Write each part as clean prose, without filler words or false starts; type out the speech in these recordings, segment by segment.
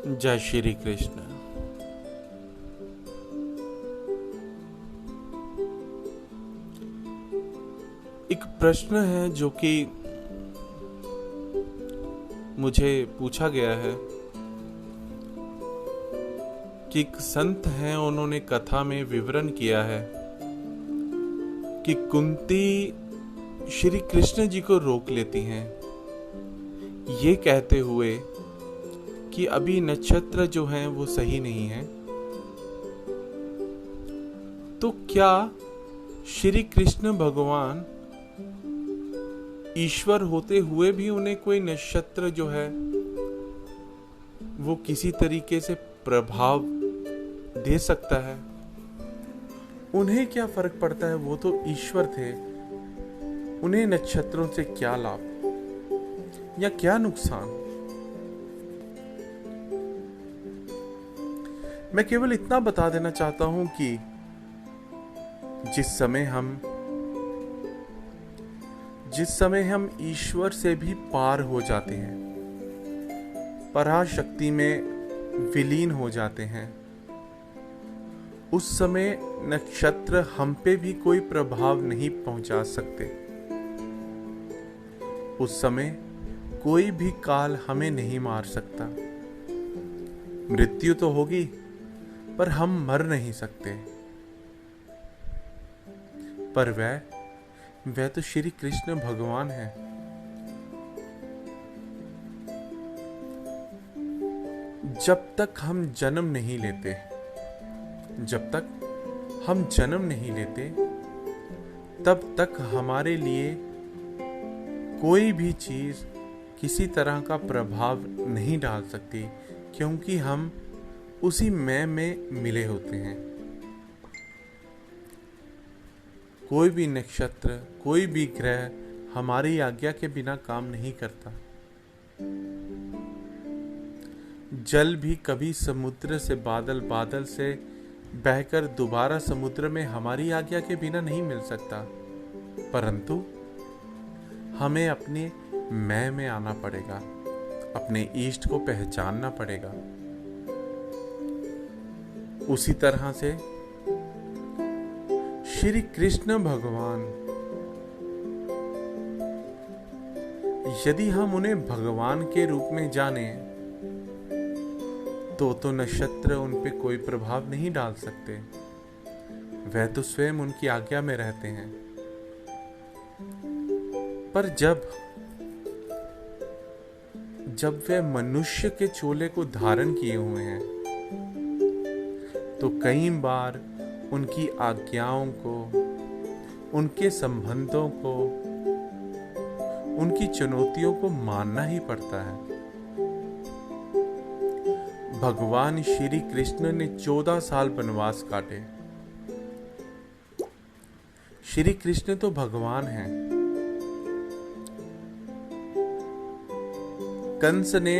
जय श्री कृष्ण। एक प्रश्न है जो कि मुझे पूछा गया है कि एक संत हैं, उन्होंने कथा में विवरण किया है कि कुंती श्री कृष्ण जी को रोक लेती हैं, ये कहते हुए कि अभी नक्षत्र जो हैं वो सही नहीं है। तो क्या श्री कृष्ण भगवान ईश्वर होते हुए भी उन्हें कोई नक्षत्र जो है वो किसी तरीके से प्रभाव दे सकता है? उन्हें क्या फर्क पड़ता है, वो तो ईश्वर थे। उन्हें नक्षत्रों से क्या लाभ या क्या नुकसान? मैं केवल इतना बता देना चाहता हूं कि जिस समय हम ईश्वर से भी पार हो जाते हैं, पराशक्ति में विलीन हो जाते हैं, उस समय नक्षत्र हम पे भी कोई प्रभाव नहीं पहुंचा सकते। उस समय कोई भी काल हमें नहीं मार सकता। मृत्यु तो होगी पर हम मर नहीं सकते। पर वह तो श्री कृष्ण भगवान है। जब तक हम जन्म नहीं लेते तब तक हमारे लिए कोई भी चीज किसी तरह का प्रभाव नहीं डाल सकती, क्योंकि हम उसी मैं में मिले होते हैं। कोई भी नक्षत्र, कोई भी ग्रह हमारी आज्ञा के बिना काम नहीं करता। जल भी कभी समुद्र से बादल से बहकर दोबारा समुद्र में हमारी आज्ञा के बिना नहीं मिल सकता, परंतु हमें अपने मैं में आना पड़ेगा, अपने इष्ट को पहचानना पड़ेगा। उसी तरह से श्री कृष्ण भगवान, यदि हम उन्हें भगवान के रूप में जाने तो नक्षत्र उन पे कोई प्रभाव नहीं डाल सकते। वह तो स्वयं उनकी आज्ञा में रहते हैं। पर जब वे मनुष्य के चोले को धारण किए हुए हैं, तो कई बार उनकी आज्ञाओं को, उनके संबंधों को, उनकी चुनौतियों को मानना ही पड़ता है। भगवान श्री कृष्ण ने 14 साल वनवास काटे। श्री कृष्ण तो भगवान हैं। कंस ने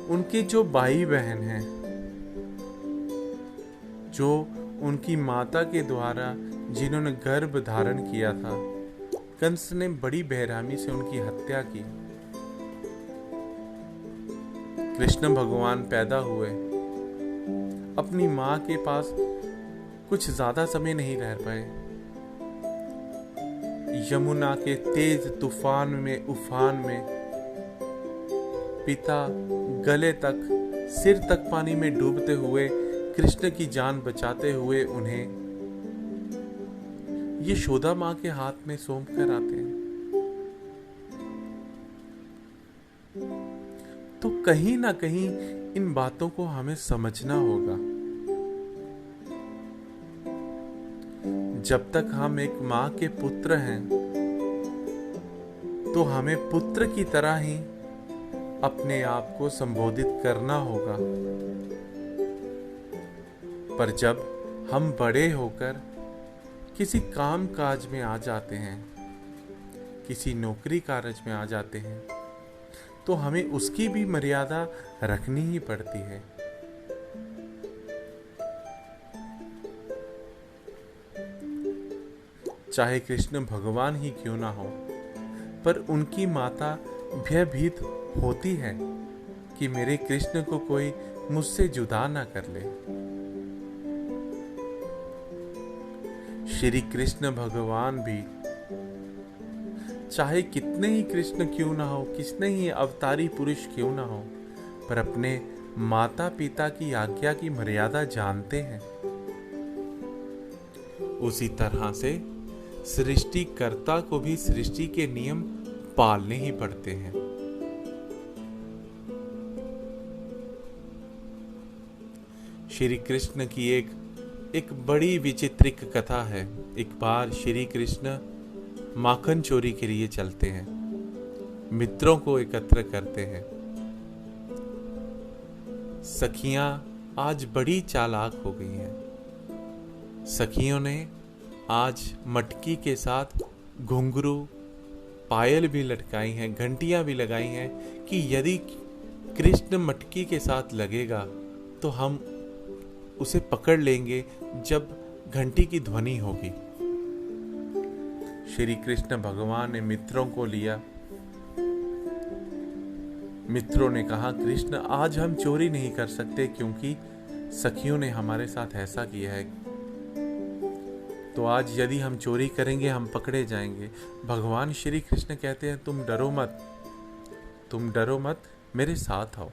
उनके जो भाई बहन हैं, जो उनकी माता के द्वारा जिन्होंने गर्भ धारण किया था, कंस ने बड़ी बेरहमी से उनकी हत्या की। कृष्ण भगवान पैदा हुए, अपनी मां के पास कुछ ज्यादा समय नहीं रह पाए। यमुना के तेज तूफान में, उफान में पिता गले तक, सिर तक पानी में डूबते हुए कृष्ण की जान बचाते हुए उन्हें यशोदा मां के हाथ में सौंप कर आते हैं। तो कहीं ना कहीं इन बातों को हमें समझना होगा। जब तक हम एक मां के पुत्र हैं, तो हमें पुत्र की तरह ही अपने आप को संबोधित करना होगा। पर जब हम बड़े होकर किसी काम काज में आ जाते हैं, किसी नौकरी कार्य में आ जाते हैं, तो हमें उसकी भी मर्यादा रखनी ही पड़ती है। चाहे कृष्ण भगवान ही क्यों ना हो, पर उनकी माता भयभीत होती है। कि मेरे कृष्ण को कोई मुझसे जुदा ना कर ले। श्री कृष्ण भगवान भी चाहे कितने ही कृष्ण क्यों ना हो, कितने ही अवतारी पुरुष क्यों ना हो, पर अपने माता पिता की आज्ञा की मर्यादा जानते हैं। उसी तरह से सृष्टिकर्ता को भी सृष्टि के नियम पालने ही पड़ते हैं। श्री कृष्ण की एक बड़ी विचित्रिक कथा है। एक बार श्री कृष्ण माखन चोरी के लिए चलते हैं, मित्रों को एकत्र करते हैं। सखियां आज बड़ी चालाक हो गई हैं। सखियों ने आज मटकी के साथ घुंघरू, पायल भी लटकाई हैं, घंटियां भी लगाई हैं कि यदि कृष्ण मटकी के साथ लगेगा तो हम उसे पकड़ लेंगे जब घंटी की ध्वनि होगी। श्री कृष्ण भगवान ने मित्रों को लिया। मित्रों ने कहा, कृष्ण आज हम चोरी नहीं कर सकते क्योंकि सखियों ने हमारे साथ ऐसा किया है, तो आज यदि हम चोरी करेंगे हम पकड़े जाएंगे। भगवान श्री कृष्ण कहते हैं, तुम डरो मत, तुम डरो मत, मेरे साथ आओ।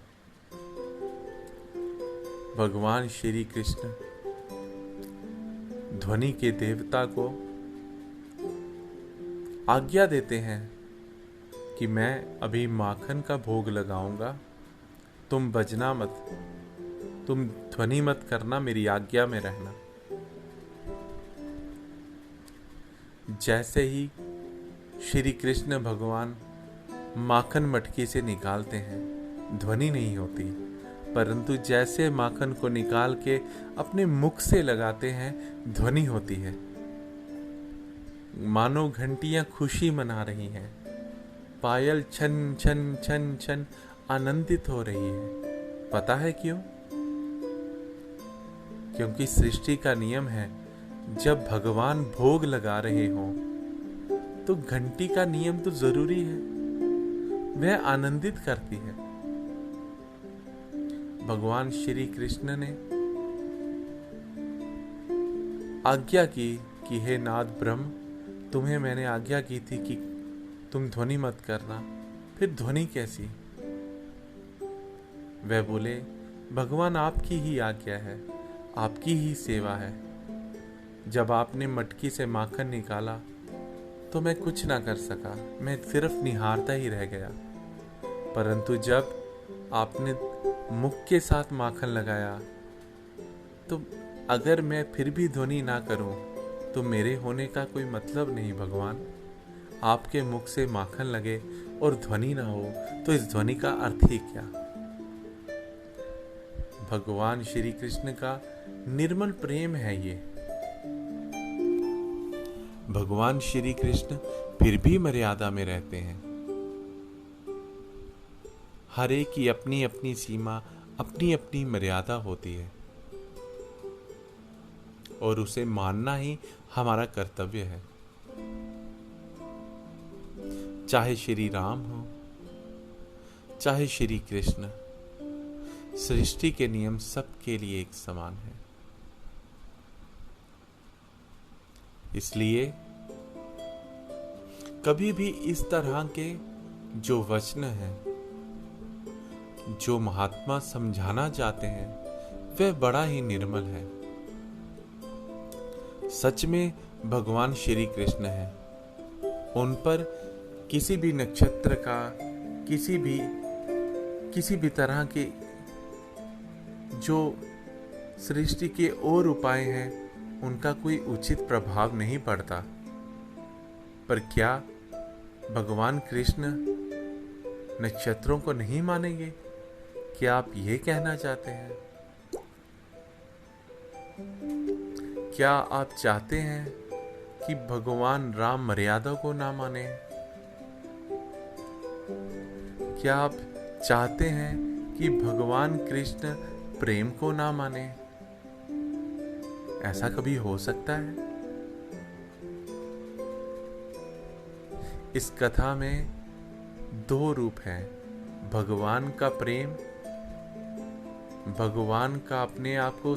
भगवान श्री कृष्ण ध्वनि के देवता को आज्ञा देते हैं कि मैं अभी माखन का भोग लगाऊंगा, तुम बजना मत, तुम ध्वनि मत करना, मेरी आज्ञा में रहना। जैसे ही श्री कृष्ण भगवान माखन मटकी से निकालते हैं, ध्वनि नहीं होती, परंतु जैसे माखन को निकाल के अपने मुख से लगाते हैं, ध्वनि होती है। मानो घंटियां खुशी मना रही हैं, पायल छन छन छन छन आनंदित हो रही है। पता है क्यों? क्योंकि सृष्टि का नियम है, जब भगवान भोग लगा रहे हों तो घंटी का नियम तो जरूरी है, वह आनंदित करती है। भगवान श्री कृष्ण ने आज्ञा की कि हे नाथ ब्रह्म, तुम्हें मैंने आज्ञा की थी कि तुम ध्वनि मत करना, फिर ध्वनि कैसी? वह बोले, भगवान आपकी ही आज्ञा है, आपकी ही सेवा है। जब आपने मटकी से माखन निकाला तो मैं कुछ ना कर सका, मैं सिर्फ निहारता ही रह गया। परंतु जब आपने मुख के साथ माखन लगाया तो अगर मैं फिर भी ध्वनि ना करूं तो मेरे होने का कोई मतलब नहीं। भगवान, आपके मुख से माखन लगे और ध्वनि ना हो तो इस ध्वनि का अर्थ ही क्या? भगवान श्री कृष्ण का निर्मल प्रेम है ये। भगवान श्री कृष्ण फिर भी मर्यादा में रहते हैं। हर एक की अपनी अपनी सीमा, अपनी अपनी मर्यादा होती है और उसे मानना ही हमारा कर्तव्य है। चाहे श्री राम हो, चाहे श्री कृष्ण, सृष्टि के नियम सबके लिए एक समान है। इसलिए कभी भी इस तरह के जो वचन हैं, जो महात्मा समझाना चाहते हैं, वह बड़ा ही निर्मल है। सच में भगवान श्री कृष्ण है। उन पर किसी भी नक्षत्र का, किसी भी तरह के जो सृष्टि के और उपाय हैं, उनका कोई उचित प्रभाव नहीं पड़ता। पर क्या भगवान कृष्ण नक्षत्रों को नहीं मानेंगे? क्या आप ये कहना चाहते हैं? क्या आप चाहते हैं कि भगवान राम मर्यादा को ना माने? क्या आप चाहते हैं कि भगवान कृष्ण प्रेम को ना माने? ऐसा कभी हो सकता है? इस कथा में दो रूप हैं, भगवान का प्रेम भगवान का अपने आप को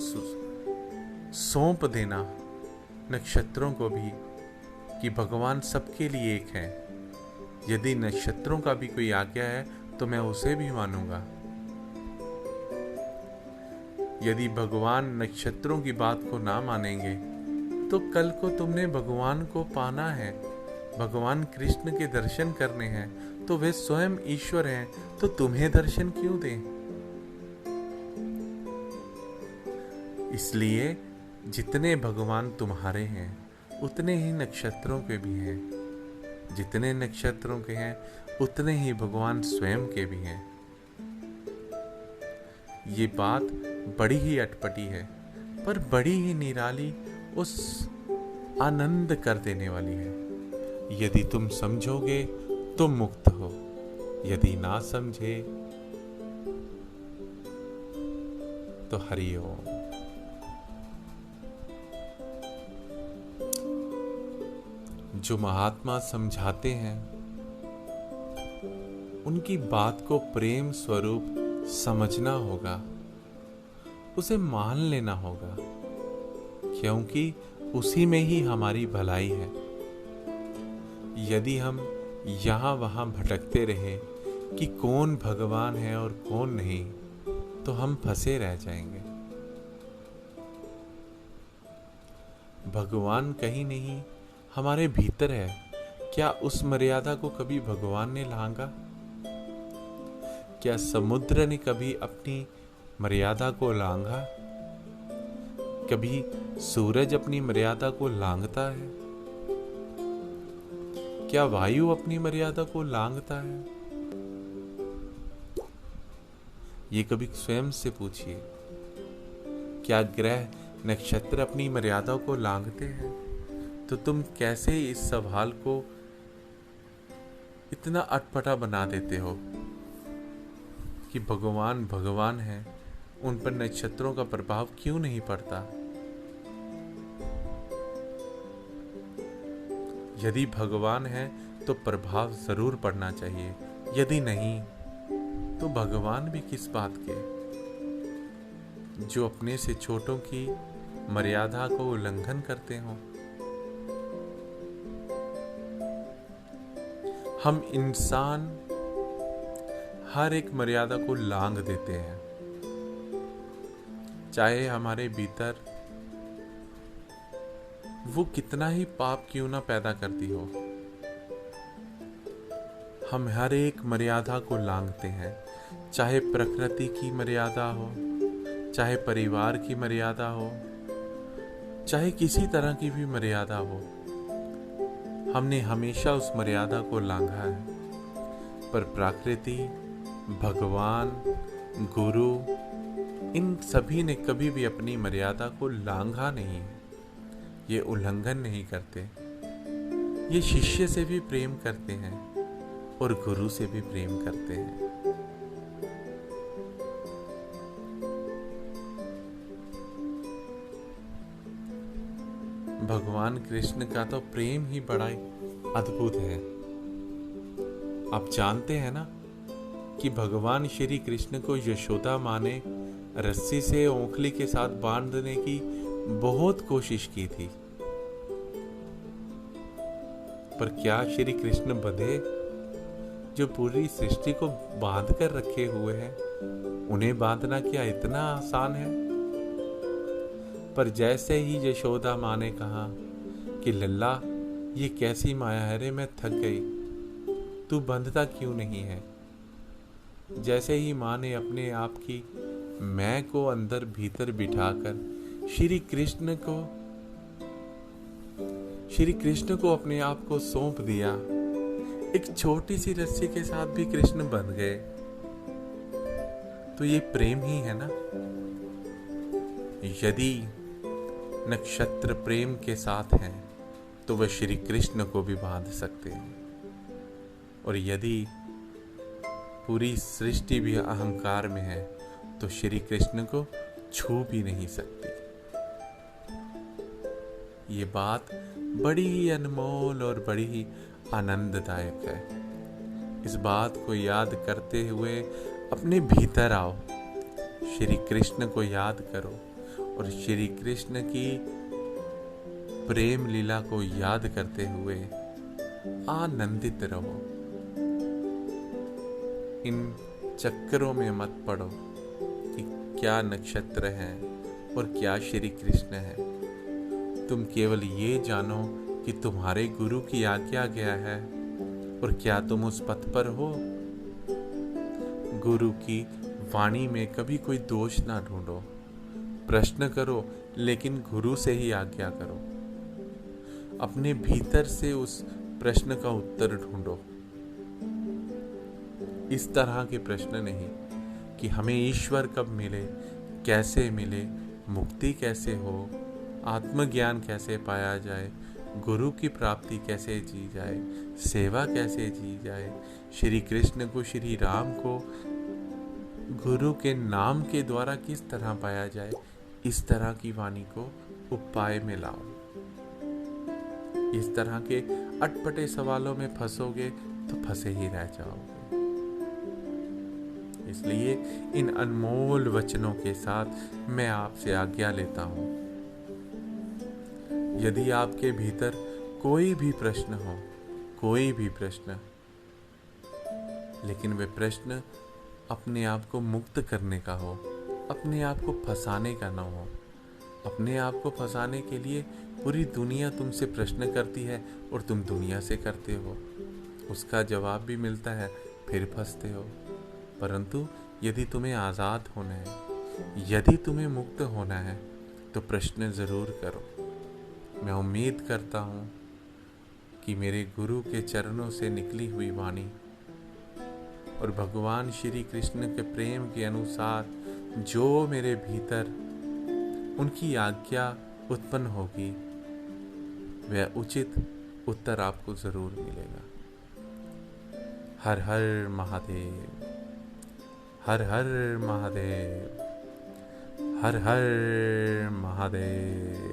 सौंप देना नक्षत्रों को भी, कि भगवान सबके लिए एक है। यदि नक्षत्रों का भी कोई आज्ञा है तो मैं उसे भी मानूंगा। यदि भगवान नक्षत्रों की बात को ना मानेंगे तो कल को तुमने भगवान को पाना है, भगवान कृष्ण के दर्शन करने हैं, तो वे स्वयं ईश्वर हैं, तो तुम्हें दर्शन क्यों दें? इसलिए जितने भगवान तुम्हारे हैं उतने ही नक्षत्रों के भी हैं, जितने नक्षत्रों के हैं उतने ही भगवान स्वयं के भी हैं। ये बात बड़ी ही अटपटी है, पर बड़ी ही निराली, उस आनंद कर देने वाली है। यदि तुम समझोगे तो मुक्त हो, यदि ना समझे तो हरि ओम। जो महात्मा समझाते हैं उनकी बात को प्रेम स्वरूप समझना होगा, उसे मान लेना होगा, क्योंकि उसी में ही हमारी भलाई है। यदि हम यहाँ वहाँ भटकते रहे कि कौन भगवान है और कौन नहीं, तो हम फंसे रह जाएंगे। भगवान कहीं नहीं, हमारे भीतर है। क्या उस मर्यादा को कभी भगवान ने लांघा? क्या समुद्र ने कभी अपनी मर्यादा को लांघा? कभी सूरज अपनी मर्यादा को लांघता है? क्या वायु अपनी मर्यादा को लांघता है? ये कभी स्वयं से पूछिए। क्या ग्रह नक्षत्र अपनी मर्यादा को लांघते हैं? तो तुम कैसे इस सवाल को इतना अटपटा बना देते हो कि भगवान भगवान है, उन पर नक्षत्रों का प्रभाव क्यों नहीं पड़ता? यदि भगवान है तो प्रभाव जरूर पड़ना चाहिए, यदि नहीं तो भगवान भी किस बात के, जो अपने से छोटों की मर्यादा को उल्लंघन करते हों। हम इंसान हर एक मर्यादा को लांघ देते हैं, चाहे हमारे भीतर वो कितना ही पाप क्यों ना पैदा करती हो। हम हर एक मर्यादा को लांघते हैं, चाहे प्रकृति की मर्यादा हो, चाहे परिवार की मर्यादा हो, चाहे किसी तरह की भी मर्यादा हो। हमने हमेशा उस मर्यादा को लांघा है, पर प्रकृति, भगवान, गुरु, इन सभी ने कभी भी अपनी मर्यादा को लांघा नहीं। ये उल्लंघन नहीं करते। ये शिष्य से भी प्रेम करते हैं और गुरु से भी प्रेम करते हैं। भगवान कृष्ण का तो प्रेम ही बड़ा अद्भुत है। आप जानते हैं ना कि भगवान श्री कृष्ण को यशोदा माँ ने रस्सी से ओखली के साथ बांधने की बहुत कोशिश की थी, पर क्या श्री कृष्ण बंधे? जो पूरी सृष्टि को बांध कर रखे हुए हैं, उन्हें बांधना क्या इतना आसान है? पर जैसे ही यशोदा माँ ने कहा कि लल्ला ये कैसी माया है रे, मैं थक गई, तू बंधता क्यों नहीं है? जैसे ही माँ ने अपने आप की मैं को अंदर भीतर बिठाकर श्री कृष्ण को अपने आप को सौंप दिया, एक छोटी सी रस्सी के साथ भी कृष्ण बंध गए। तो ये प्रेम ही है ना। यदि नक्षत्र प्रेम के साथ हैं तो वह श्री कृष्ण को भी बांध सकते हैं, और यदि पूरी सृष्टि भी अहंकार में है तो श्री कृष्ण को छू भी नहीं सकती। ये बात बड़ी ही अनमोल और बड़ी ही आनंददायक है। इस बात को याद करते हुए अपने भीतर आओ, श्री कृष्ण को याद करो और श्री कृष्ण की प्रेम लीला को याद करते हुए आनंदित रहो। इन चक्करों में मत पड़ो कि क्या नक्षत्र है और क्या श्री कृष्ण है। तुम केवल ये जानो कि तुम्हारे गुरु की आज्ञा क्या है और क्या तुम उस पथ पर हो। गुरु की वाणी में कभी कोई दोष ना ढूंढो। प्रश्न करो लेकिन गुरु से ही आज्ञा करो। अपने भीतर से उस प्रश्न का उत्तर ढूंढो। इस तरह के प्रश्न नहीं कि हमें ईश्वर कब मिले, कैसे मिले, मुक्ति कैसे हो, आत्मज्ञान कैसे पाया जाए, गुरु की प्राप्ति कैसे जी जाए, सेवा कैसे जी जाए, श्री कृष्ण को, श्री राम को गुरु के नाम के द्वारा किस तरह पाया जाए, इस तरह की वाणी को उपाय में लाओ। इस तरह के अटपटे सवालों में फंसोगे तो फंसे ही रह जाओगे। इसलिए इन अनमोल वचनों के साथ मैं आपसे आज्ञा लेता हूं। यदि आपके भीतर कोई भी प्रश्न हो, कोई भी प्रश्न, लेकिन वे प्रश्न अपने आप को मुक्त करने का हो, अपने आप को फंसाने का ना हो। अपने आप को फंसाने के लिए पूरी दुनिया तुमसे प्रश्न करती है और तुम दुनिया से करते हो, उसका जवाब भी मिलता है, फिर फंसते हो। परंतु यदि तुम्हें आज़ाद होना है, यदि तुम्हें मुक्त होना है, तो प्रश्न ज़रूर करो। मैं उम्मीद करता हूँ कि मेरे गुरु के चरणों से निकली हुई वाणी और भगवान श्री कृष्ण के प्रेम के अनुसार जो मेरे भीतर उनकी आज्ञा उत्पन्न होगी, वह उचित उत्तर आपको ज़रूर मिलेगा। हर हर महादेव, हर हर महादेव, हर हर महादेव।